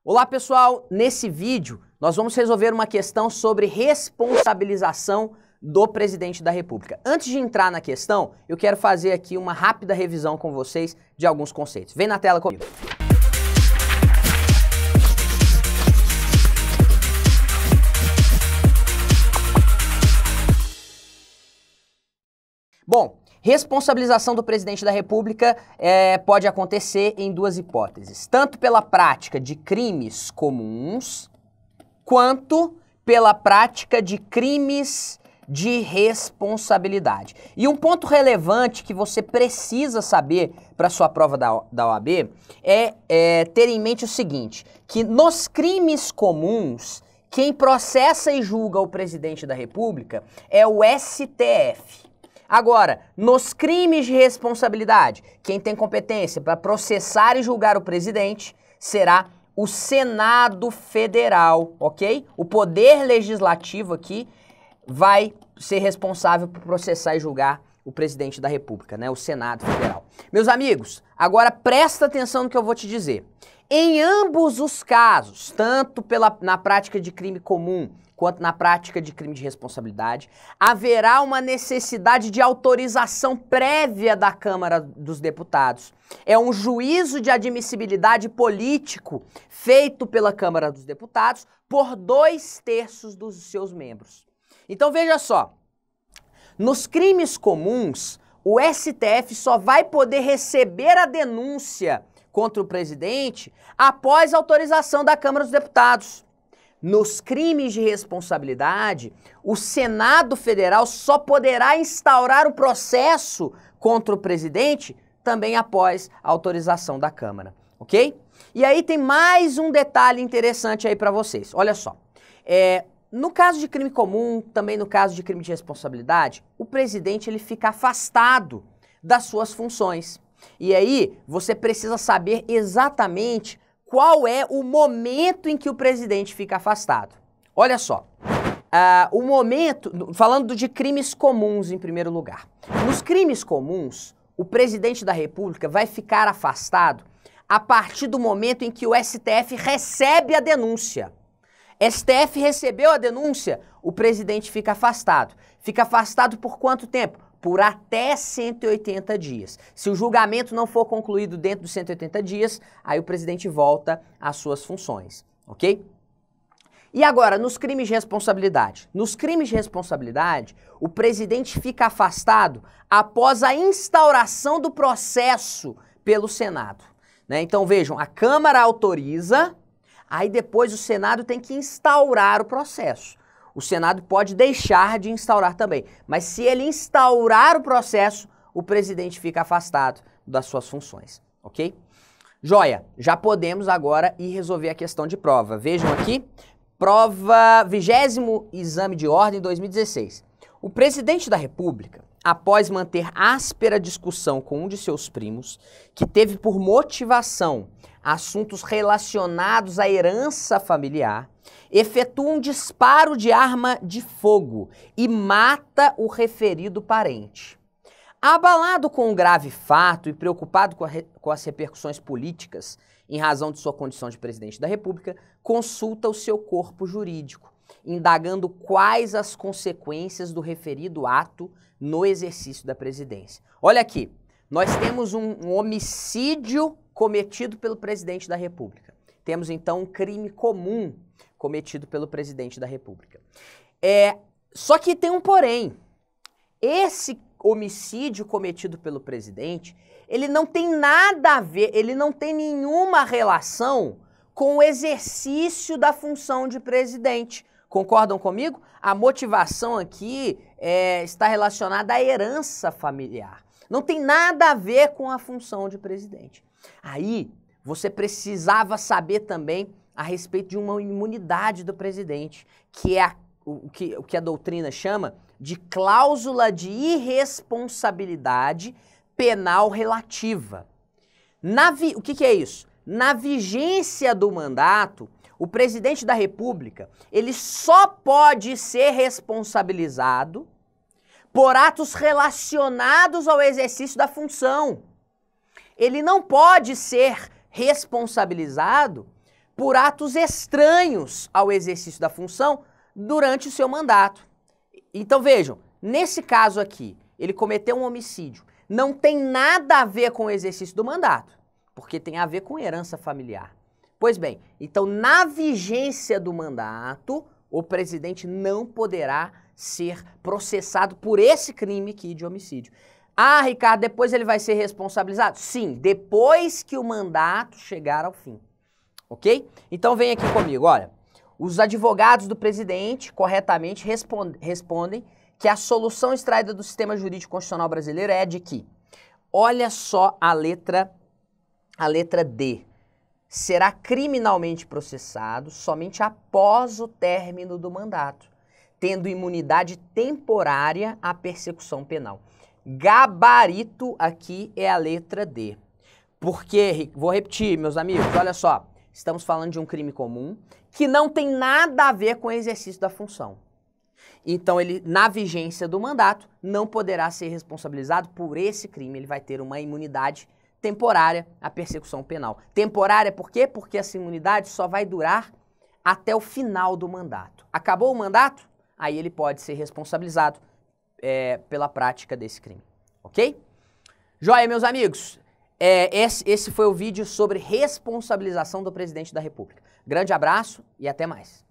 Olá pessoal, nesse vídeo nós vamos resolver uma questão sobre responsabilização do presidente da República. Antes de entrar na questão, eu quero fazer aqui uma rápida revisão com vocês de alguns conceitos. Vem na tela comigo. Bom, responsabilização do presidente da República pode acontecer em duas hipóteses, tanto pela prática de crimes comuns, quanto pela prática de crimes de responsabilidade. E um ponto relevante que você precisa saber para sua prova da OAB é ter em mente o seguinte, que nos crimes comuns, quem processa e julga o presidente da República é o STF. Agora, nos crimes de responsabilidade, quem tem competência para processar e julgar o presidente será o Senado Federal, ok? O Poder Legislativo aqui vai ser responsável por processar e julgar o presidente da República, né? O Senado Federal. Meus amigos, agora presta atenção no que eu vou te dizer. Em ambos os casos, tanto na prática de crime comum, quanto na prática de crime de responsabilidade, haverá uma necessidade de autorização prévia da Câmara dos Deputados. É um juízo de admissibilidade político feito pela Câmara dos Deputados por 2/3 dos seus membros. Então veja só, nos crimes comuns, o STF só vai poder receber a denúncia contra o presidente após autorização da Câmara dos Deputados. Nos crimes de responsabilidade, o Senado Federal só poderá instaurar o processo contra o presidente também após a autorização da Câmara, ok? E aí tem mais um detalhe interessante aí para vocês. Olha só, no caso de crime comum, também no caso de crime de responsabilidade, o presidente ele fica afastado das suas funções. E aí você precisa saber exatamente qual é o momento em que o presidente fica afastado. Olha só, o momento, falando de crimes comuns em primeiro lugar. Nos crimes comuns, o presidente da República vai ficar afastado a partir do momento em que o STF recebe a denúncia. STF recebeu a denúncia, o presidente fica afastado. Fica afastado por quanto tempo? Por até 180 dias. Se o julgamento não for concluído dentro dos 180 dias, aí o presidente volta às suas funções, ok? E agora, nos crimes de responsabilidade? Nos crimes de responsabilidade, o presidente fica afastado após a instauração do processo pelo Senado, né? Então vejam, a Câmara autoriza, aí depois o Senado tem que instaurar o processo. O Senado pode deixar de instaurar também, mas se ele instaurar o processo, o presidente fica afastado das suas funções, ok? Joia, já podemos agora ir resolver a questão de prova. Vejam aqui, prova 20º exame de ordem 2016. O presidente da República, após manter áspera discussão com um de seus primos, que teve por motivação assuntos relacionados à herança familiar, efetua um disparo de arma de fogo e mata o referido parente. Abalado com o grave fato e preocupado com as repercussões políticas em razão de sua condição de presidente da República, consulta o seu corpo jurídico, indagando quais as consequências do referido ato no exercício da presidência. Olha aqui, nós temos um homicídio cometido pelo presidente da República. Temos então um crime comum cometido pelo presidente da República. Só que tem um porém. Esse homicídio cometido pelo presidente, ele não tem nada a ver, ele não tem nenhuma relação com o exercício da função de presidente. Concordam comigo? A motivação aqui está relacionada à herança familiar. Não tem nada a ver com a função de presidente. Aí, você precisava saber também a respeito de uma imunidade do presidente, que é o que a doutrina chama de cláusula de irresponsabilidade penal relativa. O que é isso? Na vigência do mandato, o presidente da República, ele só pode ser responsabilizado por atos relacionados ao exercício da função. Ele não pode ser responsabilizado por atos estranhos ao exercício da função durante o seu mandato. Então vejam, nesse caso aqui, ele cometeu um homicídio. Não tem nada a ver com o exercício do mandato, porque tem a ver com herança familiar. Pois bem, então na vigência do mandato, o presidente não poderá ser processado por esse crime aqui de homicídio. Ah, Ricardo, depois ele vai ser responsabilizado? Sim, depois que o mandato chegar ao fim. Ok? Então vem aqui comigo, olha. Os advogados do presidente corretamente respondem que a solução extraída do sistema jurídico constitucional brasileiro é de que, olha só a letra D, será criminalmente processado somente após o término do mandato, tendo imunidade temporária à persecução penal. Gabarito aqui é a letra D. Porque, vou repetir, meus amigos, olha só, estamos falando de um crime comum que não tem nada a ver com o exercício da função. Então, ele, na vigência do mandato, não poderá ser responsabilizado por esse crime. Ele vai ter uma imunidade temporária à persecução penal. Temporária por quê? Porque essa imunidade só vai durar até o final do mandato. Acabou o mandato? Aí ele pode ser responsabilizado pela prática desse crime. Ok? Joia, meus amigos. Esse foi o vídeo sobre responsabilização do presidente da República. Grande abraço e até mais.